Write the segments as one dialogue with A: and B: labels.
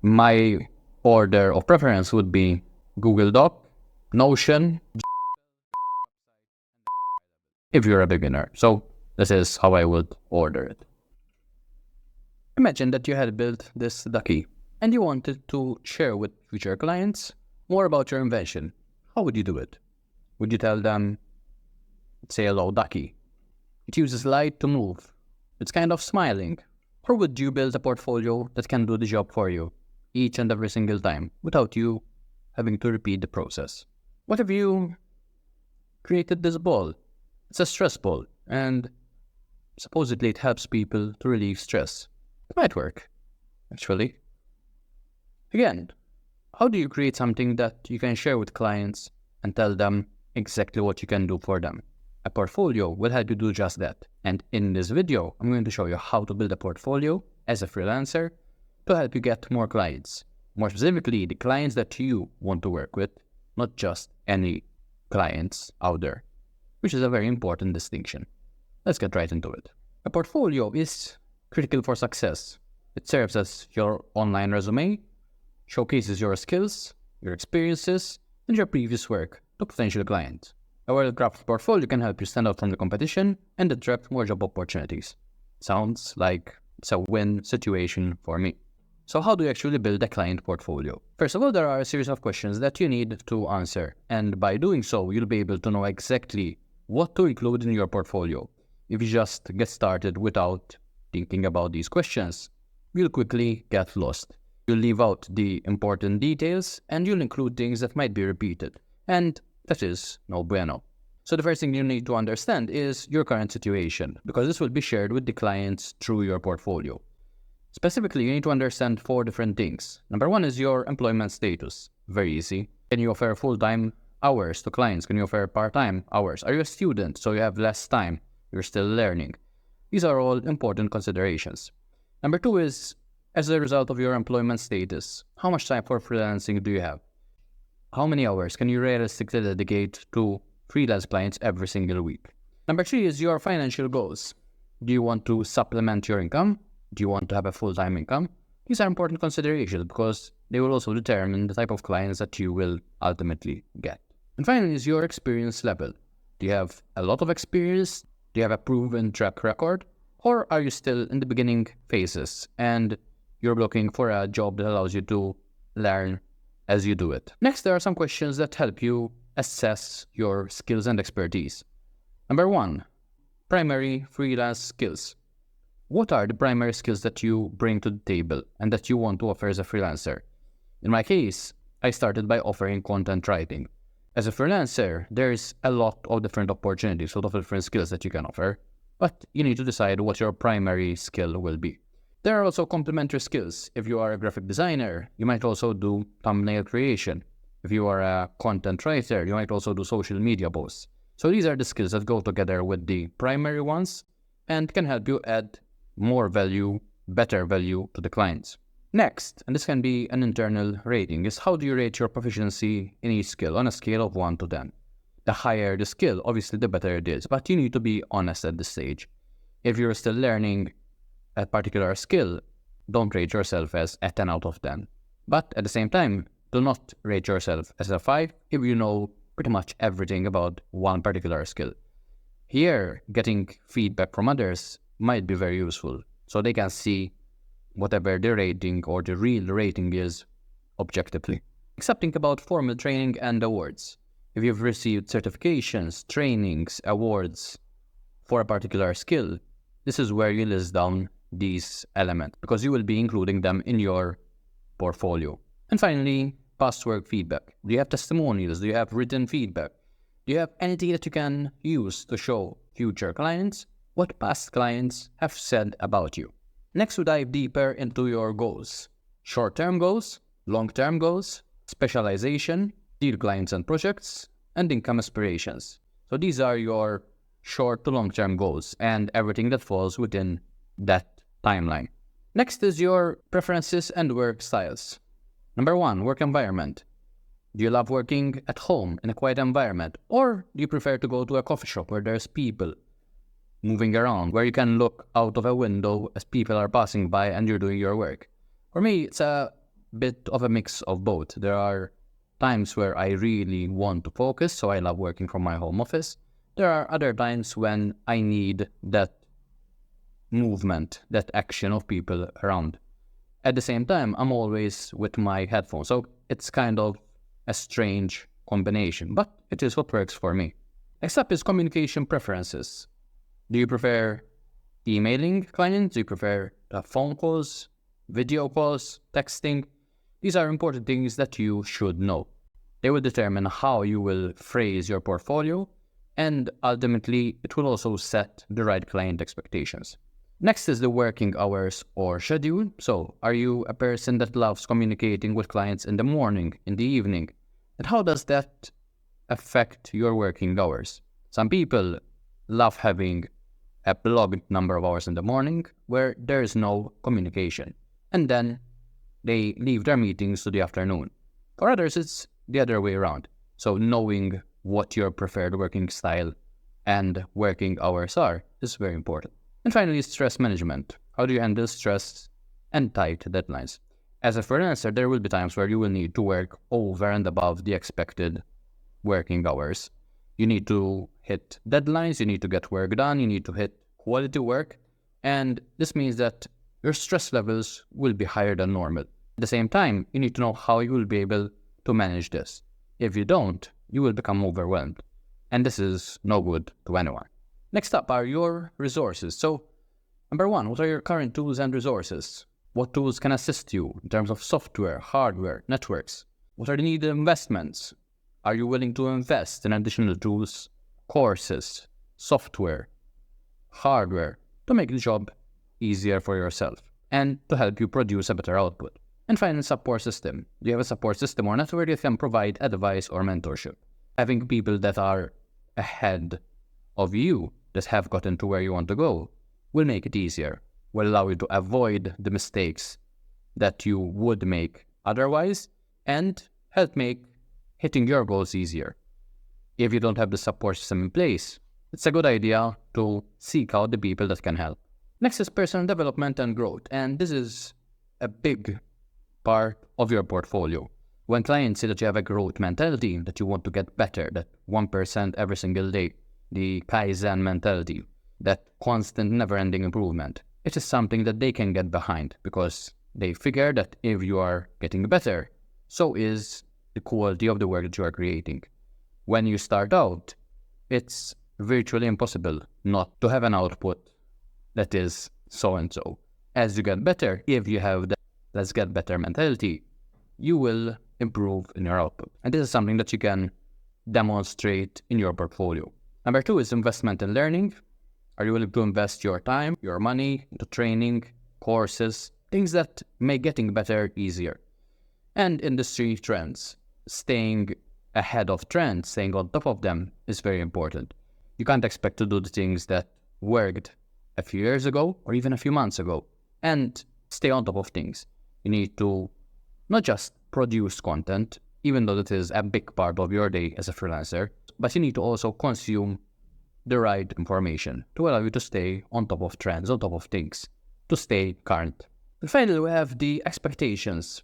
A: My order of preference would be Google Doc, Notion, if you're a beginner. So this is how I would order it. Imagine that you had built this ducky and you wanted to share with future clients more about your invention. How would you do it? Would you tell them, say hello ducky? It uses light to move. It's kind of smiling. Or would you build a portfolio that can do the job for you each and every single time without you having to repeat the process? What if you created this ball? It's a stress ball, and supposedly it helps people to relieve stress. It might work, actually. Again, how do you create something that you can share with clients and tell them exactly what you can do for them? A portfolio will help you do just that. And in this video, I'm going to show you how to build a portfolio as a freelancer to help you get more clients. More specifically, the clients that you want to work with, not just any clients out there, which is a very important distinction. Let's get right into it. A portfolio is critical for success. It serves as your online resume, showcases your skills, your experiences, and your previous work to potential clients. A well-crafted portfolio can help you stand out from the competition and attract more job opportunities. Sounds like it's a win situation for me. So how do you actually build a client portfolio? First of all, there are a series of questions that you need to answer, and by doing so, you'll be able to know exactly what to include in your portfolio. If you just get started without thinking about these questions, you'll quickly get lost. You'll leave out the important details and you'll include things that might be repeated, and that is no bueno. So the first thing you need to understand is your current situation, because this will be shared with the clients through your portfolio. Specifically, you need to understand 4 different things. Number 1 is your employment status. Very easy. Can you offer full-time hours to clients? Can you offer part-time hours? Are you a student, so you have less time? You're still learning. These are all important considerations. Number 2 is, as a result of your employment status, how much time for freelancing do you have? How many hours can you realistically dedicate to freelance clients every single week? Number 3 is your financial goals. Do you want to supplement your income? Do you want to have a full-time income? These are important considerations because they will also determine the type of clients that you will ultimately get. And finally is your experience level. Do you have a lot of experience? Do you have a proven track record? Or are you still in the beginning phases and you're looking for a job that allows you to learn as you do it? Next, there are some questions that help you assess your skills and expertise. Number 1, primary freelance skills. What are the primary skills that you bring to the table and that you want to offer as a freelancer? In my case, I started by offering content writing. As a freelancer, there's a lot of different opportunities, a lot of different skills that you can offer, but you need to decide what your primary skill will be. There are also complementary skills. If you are a graphic designer, you might also do thumbnail creation. If you are a content writer, you might also do social media posts. So these are the skills that go together with the primary ones and can help you add more value, better value to the clients. Next, and this can be an internal rating, is how do you rate your proficiency in each skill on a scale of 1 to 10? The higher the skill, obviously the better it is, but you need to be honest at this stage. If you're still learning a particular skill, don't rate yourself as a 10 out of 10. But at the same time, do not rate yourself as a 5 if you know pretty much everything about one particular skill. Here, getting feedback from others might be very useful, so they can see whatever the rating or the real rating is objectively. Except think about formal training and awards. If you've received certifications, trainings, awards for a particular skill, this is where you list down these elements because you will be including them in your portfolio. And finally, past work feedback. Do you have testimonials? Do you have written feedback? Do you have anything that you can use to show future clients what past clients have said about you? Next, we dive deeper into your goals. Short-term goals, long-term goals, specialization, deal clients and projects, and income aspirations. So these are your short to long-term goals and everything that falls within that timeline. Next is your preferences and work styles. Number 1, work environment. Do you love working at home in a quiet environment, or do you prefer to go to a coffee shop where there's people moving around, where you can look out of a window as people are passing by and you're doing your work? For me, it's a bit of a mix of both. There are times where I really want to focus, so I love working from my home office. There are other times when I need that movement, that action of people around. At the same time, I'm always with my headphones, so it's kind of a strange combination, but it is what works for me. Next up is communication preferences. Do you prefer emailing clients? Do you prefer phone calls, video calls, texting? These are important things that you should know. They will determine how you will phrase your portfolio, and ultimately, it will also set the right client expectations. Next is the working hours or schedule. So, are you a person that loves communicating with clients in the morning, in the evening? And how does that affect your working hours? Some people love having a blocked number of hours in the morning where there is no communication, and then they leave their meetings to the afternoon. For others, it's the other way around. So knowing what your preferred working style and working hours are is very important. And finally, stress management. How do you handle stress and tight deadlines? As a freelancer, there will be times where you will need to work over and above the expected working hours. You need to hit deadlines, you need to get work done, you need to hit quality work, and this means that your stress levels will be higher than normal. At the same time, you need to know how you will be able to manage this. If you don't, you will become overwhelmed, and this is no good to anyone. Next up are your resources. So, number one, what are your current tools and resources? What tools can assist you in terms of software, hardware, networks? What are the needed investments? Are you willing to invest in additional tools, courses, software, hardware to make the job easier for yourself and to help you produce a better output? And finally, support system. Do you have a support system or network that can provide advice or mentorship? Having people that are ahead of you, that have gotten to where you want to go, will make it easier, will allow you to avoid the mistakes that you would make otherwise, and help make hitting your goals easier. If you don't have the support system in place, it's a good idea to seek out the people that can help. Next is personal development and growth, and this is a big part of your portfolio. When clients say that you have a growth mentality, that you want to get better, that 1% every single day, the Kaizen mentality, that constant never-ending improvement, it is something that they can get behind because they figure that if you are getting better, so is the quality of the work that you are creating. When you start out, it's virtually impossible not to have an output that is so-and-so. As you get better, if you have that let's get better mentality, you will improve in your output. And this is something that you can demonstrate in your portfolio. Number two is investment in learning. Are you willing to invest your time, your money into training, courses, things that make getting better easier? And industry trends. Staying ahead of trends, staying on top of them is very important. You can't expect to do the things that worked a few years ago or even a few months ago and stay on top of things. You need to not just produce content, even though that is a big part of your day as a freelancer, but you need to also consume the right information to allow you to stay on top of trends, on top of things, to stay current. And finally, we have the expectations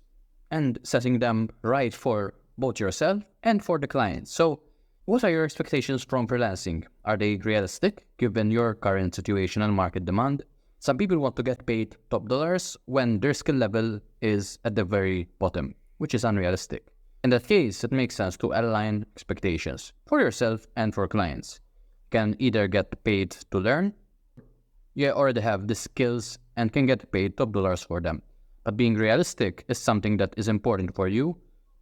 A: and setting them right for both yourself and for the client. So, what are your expectations from freelancing? Are they realistic given your current situation and market demand? Some people want to get paid top dollars when their skill level is at the very bottom, which is unrealistic. In that case, it makes sense to align expectations for yourself and for clients. You can either get paid to learn, you already have the skills and can get paid top dollars for them. But being realistic is something that is important for you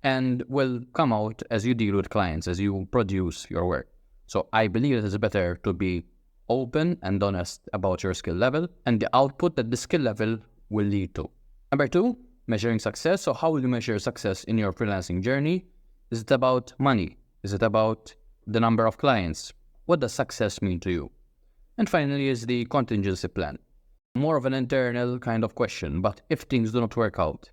A: and will come out as you deal with clients, as you produce your work. So I believe it is better to be open and honest about your skill level and the output that the skill level will lead to. Number two, measuring success. So how will you measure success in your freelancing journey? Is it about money? Is it about the number of clients? What does success mean to you? And finally is the contingency plan. More of an internal kind of question, but if things do not work out,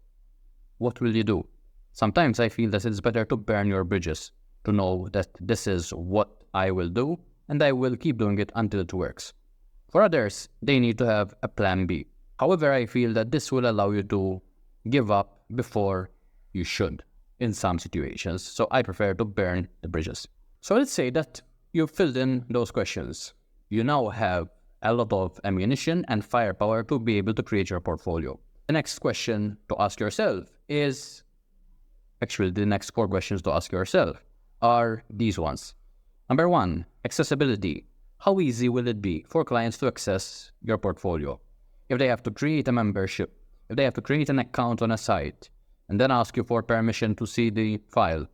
A: what will you do? Sometimes I feel that it's better to burn your bridges, to know that this is what I will do, and I will keep doing it until it works. For others, they need to have a plan B. However, I feel that this will allow you to give up before you should in some situations. So I prefer to burn the bridges. So let's say that you've filled in those questions. You now have a lot of ammunition and firepower to be able to create your portfolio. The next question to ask yourself is, actually the next 4 questions to ask yourself are these ones. Number 1, accessibility. How easy will it be for clients to access your portfolio? If they have to create a membership, if they have to create an account on a site, and then ask you for permission to see the file,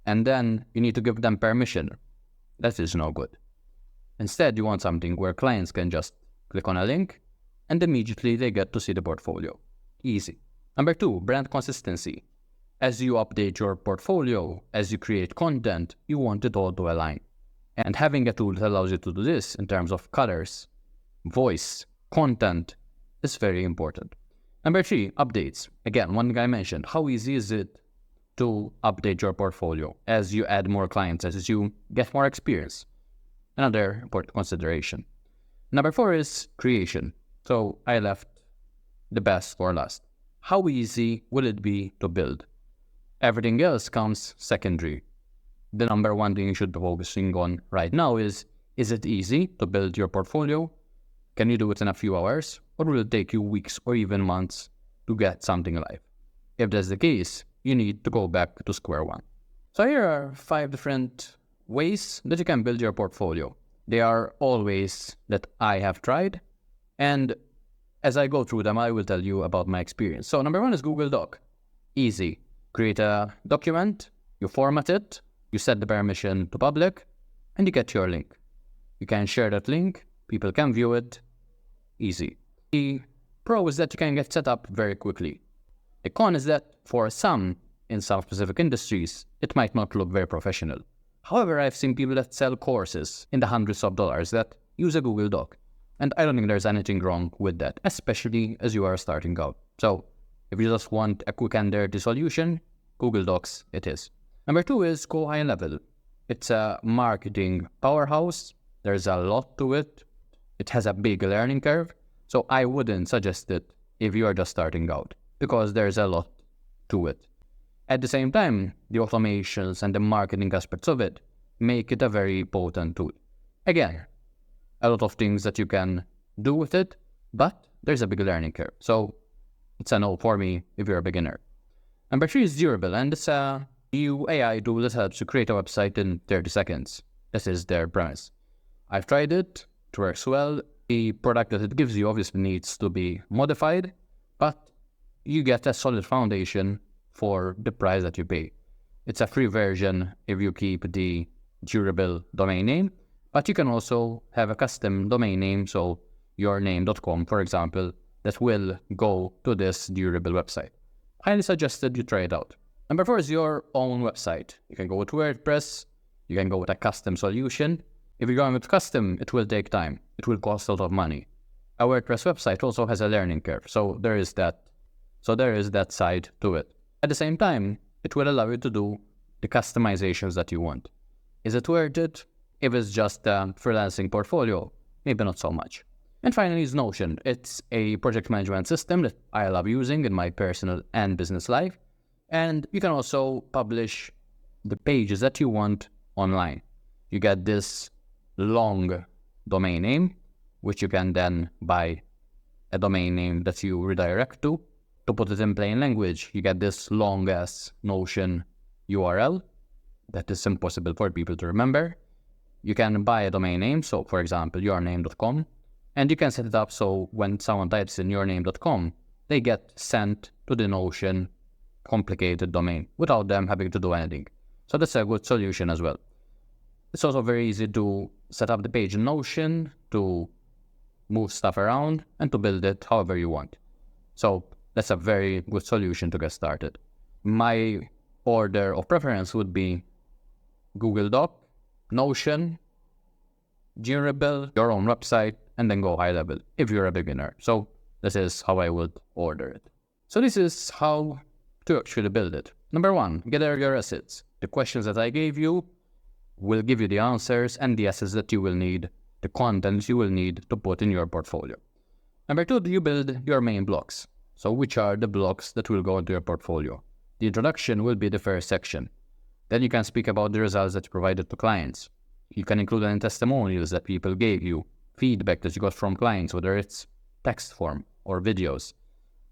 A: and then you need to give them permission, that is no good. Instead, you want something where clients can just click on a link and immediately they get to see the portfolio. Easy. Number 2, brand consistency. As you update your portfolio, as you create content, you want it all to align. And having a tool that allows you to do this in terms of colors, voice, content is very important. Number 3, updates. Again, one guy mentioned, how easy is it to update your portfolio as you add more clients, as you get more experience? Another important consideration. Number 4 is creation. So I left the best for last. How easy will it be to build? Everything else comes secondary. The number 1 thing you should be focusing on right now is it easy to build your portfolio? Can you do it in a few hours? Or will it take you weeks or even months to get something live? If that's the case, you need to go back to square one. So here are 5 different ways that you can build your portfolio. They are all ways that I have tried, and as I go through them, I will tell you about my experience. So number 1 is Google Doc. Easy. Create a document, you format it, you set the permission to public, and you get your link. You can share that link, people can view it, easy. The pro is that you can get set up very quickly. The con is that for some, in some specific industries, it might not look very professional. However, I've seen people that sell courses in the hundreds of dollars that use a Google Doc. And I don't think there's anything wrong with that, especially as you are starting out. So if you just want a quick and dirty solution, Google Docs it is. Number 2 is go high level. It's a marketing powerhouse. There's a lot to it. It has a big learning curve. So I wouldn't suggest it if you are just starting out, because there's a lot to it. At the same time, the automations and the marketing aspects of it make it a very potent tool. Again, a lot of things that you can do with it, but there's a big learning curve. So it's a no for me if you're a beginner. Number 3 is durable, and it's a new AI tool that helps you create a website in 30 seconds. This is their premise. I've tried it works well. The product that it gives you obviously needs to be modified, but you get a solid foundation for the price that you pay. It's a free version if you keep the durable domain name, but you can also have a custom domain name, so yourname.com, for example, that will go to this durable website. Highly suggested you try it out. Number 4 is your own website. You can go with WordPress, you can go with a custom solution. If you're going with custom, it will take time. It will cost a lot of money. A WordPress website also has a learning curve, so there is that side to it. At the same time, it will allow you to do the customizations that you want. Is it worth it? If it's just a freelancing portfolio, maybe not so much. And finally is Notion. It's a project management system that I love using in my personal and business life. And you can also publish the pages that you want online. You get this long domain name, which you can then buy a domain name that you redirect to. To put it in plain language, you get this long ass Notion URL that is impossible for people to remember. You can buy a domain name, so for example, yourname.com, and you can set it up so when someone types in yourname.com, they get sent to the Notion complicated domain without them having to do anything. So that's a good solution as well. It's also very easy to set up the page in Notion, to move stuff around, and to build it however you want. So that's a very good solution to get started. My order of preference would be Google Doc, Notion, durable, your own website, and then go high level if you're a beginner. So this is how I would order it. So this is how to actually build it. Number 1, gather your assets. The questions that I gave you will give you the answers and the assets that you will need, the content you will need to put in your portfolio. Number 2, do you build your main blocks? So which are the blocks that will go into your portfolio? The introduction will be the first section. Then you can speak about the results that you provided to clients. You can include any testimonials that people gave you, feedback that you got from clients, whether it's text form or videos.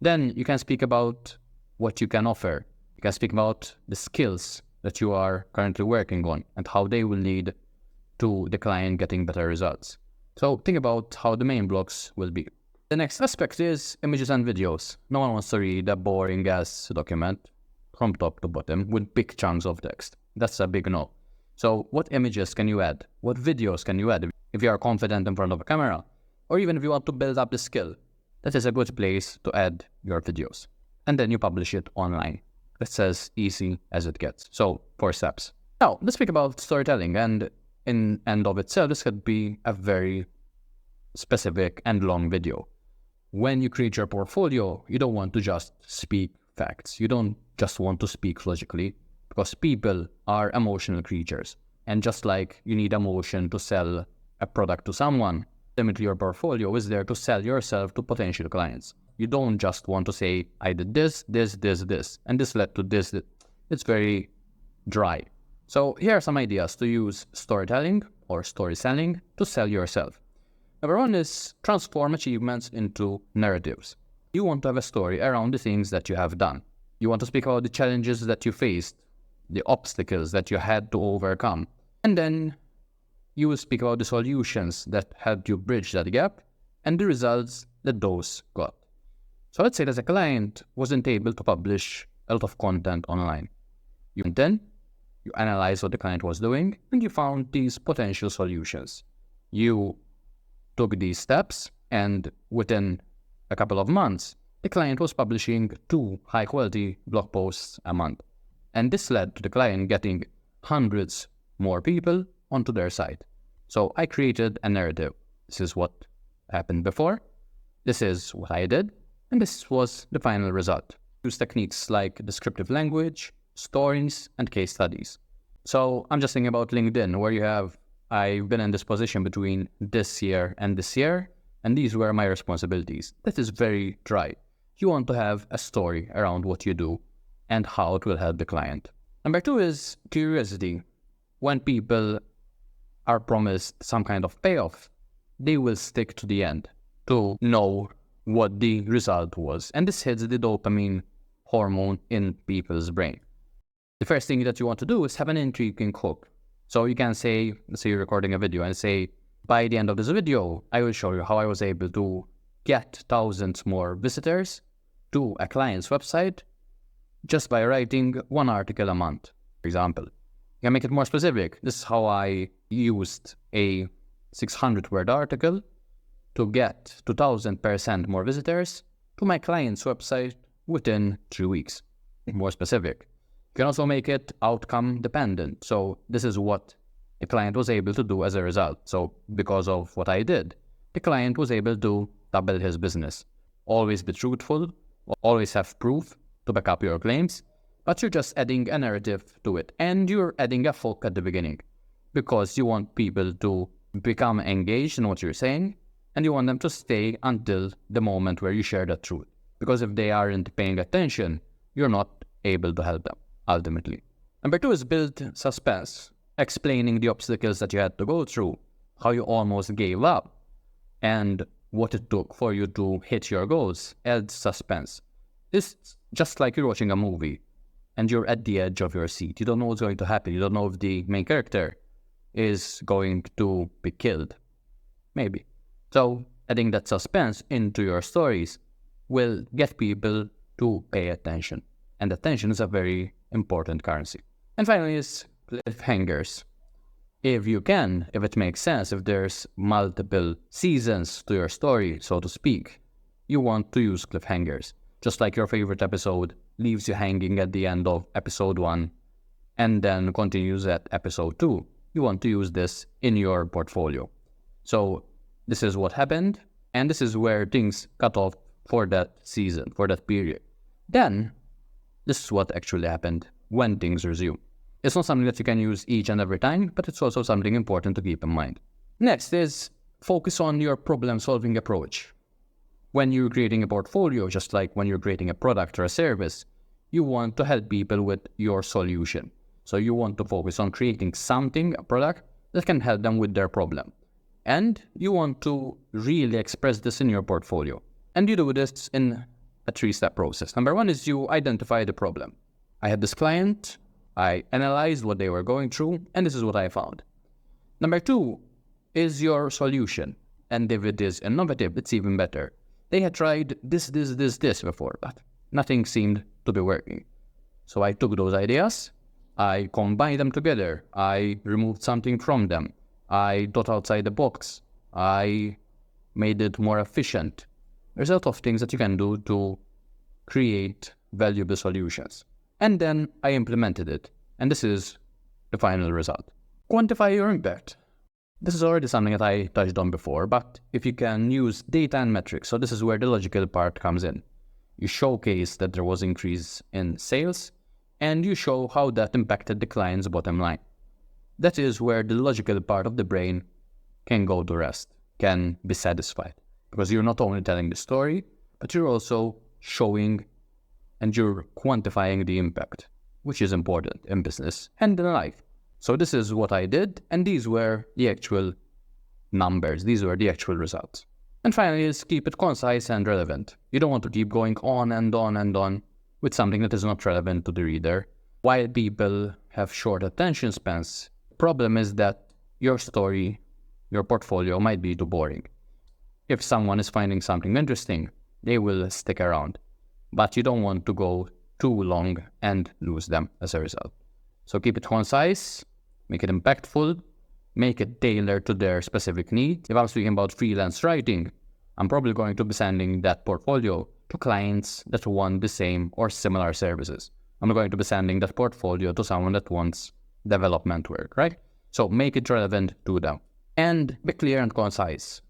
A: Then you can speak about what you can offer. You can speak about the skills that you are currently working on and how they will lead to the client getting better results. So think about how the main blocks will be. The next aspect is images and videos. No one wants to read a boring ass document from top to bottom with big chunks of text. That's a big no. So what images can you add? What videos can you add? If you are confident in front of a camera, or even if you want to build up the skill, that is a good place to add your videos. And then you publish it online. That's as easy as it gets. So 4 steps. Now let's speak about storytelling, and in and of itself, this could be a very specific and long video. When you create your portfolio, you don't want to just speak facts. You don't just want to speak logically, because people are emotional creatures. And just like you need emotion to sell a product to someone, ultimately your portfolio is there to sell yourself to potential clients. You don't just want to say, I did this, this, and this led to this. It's very dry. So here are some ideas to use storytelling or story selling to sell yourself. Number 1 is transform achievements into narratives. You want to have a story around the things that you have done. You want to speak about the challenges that you faced, the obstacles that you had to overcome. And then you will speak about the solutions that helped you bridge that gap and the results that those got. So let's say that a client wasn't able to publish a lot of content online. Then you analyze what the client was doing and you found these potential solutions. You took these steps, and within a couple of months, the client was publishing 2 high-quality blog posts a month. And this led to the client getting hundreds more people onto their site. So I created a narrative. This is what happened before. This is what I did. And this was the final result. Use techniques like descriptive language, stories, and case studies. So I'm just thinking about LinkedIn, where I've been in this position between this year and this year, and these were my responsibilities. That is very dry. You want to have a story around what you do and how it will help the client. Number 2 is curiosity. When people are promised some kind of payoff, they will stick to the end to know what the result was. And this hits the dopamine hormone in people's brain. The first thing that you want to do is have an intriguing hook. So you can say, let's say you're recording a video and say, by the end of this video, I will show you how I was able to get thousands more visitors to a client's website just by writing 1 article a month, for example. You can make it more specific. This is how I used a 600-word article to get 2,000% more visitors to my client's website within 3 weeks. More specific. You can also make it outcome dependent. So this is what the client was able to do as a result. So because of what I did, the client was able to double his business. Always be truthful, always have proof to back up your claims, but you're just adding a narrative to it. And you're adding a hook at the beginning because you want people to become engaged in what you're saying, and you want them to stay until the moment where you share the truth. Because if they aren't paying attention, you're not able to help them, ultimately. Number 2 is build suspense, explaining the obstacles that you had to go through, how you almost gave up, and what it took for you to hit your goals. Add suspense. It's just like you're watching a movie, and you're at the edge of your seat. You don't know what's going to happen. You don't know if the main character is going to be killed. Maybe. So adding that suspense into your stories will get people to pay attention. And attention is a very important currency. And finally is cliffhangers. If you can, if it makes sense, if there's multiple seasons to your story, so to speak, you want to use cliffhangers. Just like your favorite episode leaves you hanging at the end of episode 1 and then continues at episode 2. You want to use this in your portfolio. So this is what happened, and this is where things cut off for that season, for that period. Then, this is what actually happened when things resume. It's not something that you can use each and every time, but it's also something important to keep in mind. Next is focus on your problem-solving approach. When you're creating a portfolio, just like when you're creating a product or a service, you want to help people with your solution. So you want to focus on creating something, a product, that can help them with their problem. And you want to really express this in your portfolio. And you do this in a 3-step process. Number 1 is you identify the problem. I had this client, I analyzed what they were going through, and this is what I found. Number 2 is your solution. And if it is innovative, it's even better. They had tried this before, but nothing seemed to be working. So I took those ideas, I combined them together, I removed something from them, I thought outside the box, I made it more efficient. There's a lot of things that you can do to create valuable solutions. And then I implemented it, and this is the final result. Quantify your impact. This is already something that I touched on before, but if you can use data and metrics, so this is where the logical part comes in. You showcase that there was increase in sales, and you show how that impacted the client's bottom line. That is where the logical part of the brain can go to rest, can be satisfied. Because you're not only telling the story, but you're also showing and you're quantifying the impact, which is important in business and in life. So this is what I did, and these were the actual numbers. These were the actual results. And finally is keep it concise and relevant. You don't want to keep going on and on and on with something that is not relevant to the reader. While people have short attention spans, the problem is that your story, your portfolio might be too boring. If someone is finding something interesting, they will stick around. But you don't want to go too long and lose them as a result. So keep it concise, make it impactful, make it tailored to their specific need. If I'm speaking about freelance writing, I'm probably going to be sending that portfolio to clients that want the same or similar services. I'm not going to be sending that portfolio to someone that wants development work, right? So make it relevant to them. And be clear and concise.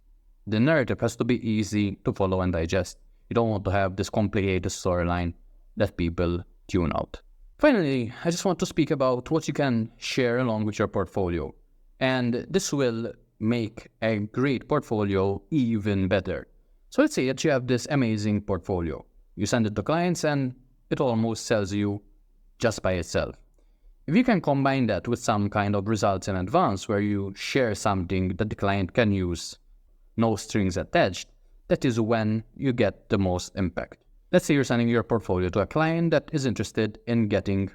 A: The narrative has to be easy to follow and digest. You don't want to have this complicated storyline that people tune out. Finally, I just want to speak about what you can share along with your portfolio. And this will make a great portfolio even better. So let's say that you have this amazing portfolio. You send it to clients and it almost sells you just by itself. If you can combine that with some kind of results in advance where you share something that the client can use, no strings attached, that is when you get the most impact. Let's say you're sending your portfolio to a client that is interested in getting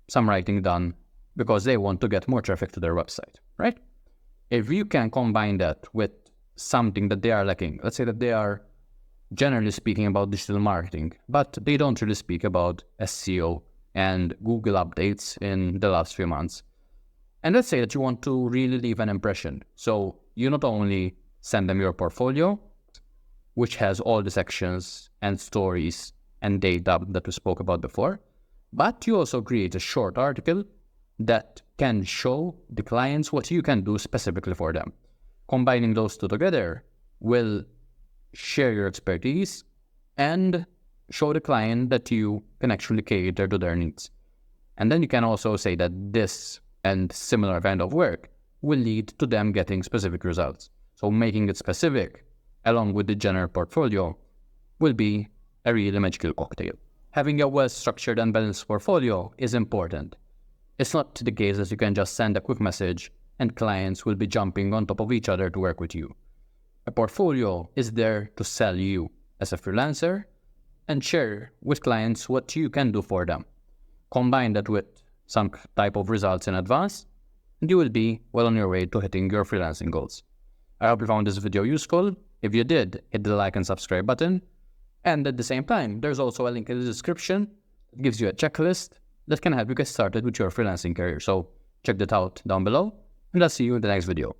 A: some writing done because they want to get more traffic to their website, right? If you can combine that with something that they are lacking, let's say that they are generally speaking about digital marketing, but they don't really speak about SEO and Google updates in the last few months. And let's say that you want to really leave an impression. So you not only send them your portfolio, which has all the sections and stories and data that we spoke about before, but you also create a short article that can show the clients what you can do specifically for them. Combining those two together will share your expertise and show the client that you can actually cater to their needs. And then you can also say that this and similar kind of work will lead to them getting specific results. So making it specific along with the general portfolio will be a really magical cocktail. Having a well-structured and balanced portfolio is important. It's not the case that you can just send a quick message and clients will be jumping on top of each other to work with you. A portfolio is there to sell you as a freelancer and share with clients what you can do for them. Combine that with some type of results in advance, and you will be well on your way to hitting your freelancing goals. I hope you found this video useful. If you did, hit the like and subscribe button. And at the same time, there's also a link in the description that gives you a checklist that can help you get started with your freelancing career. So check that out down below, and I'll see you in the next video.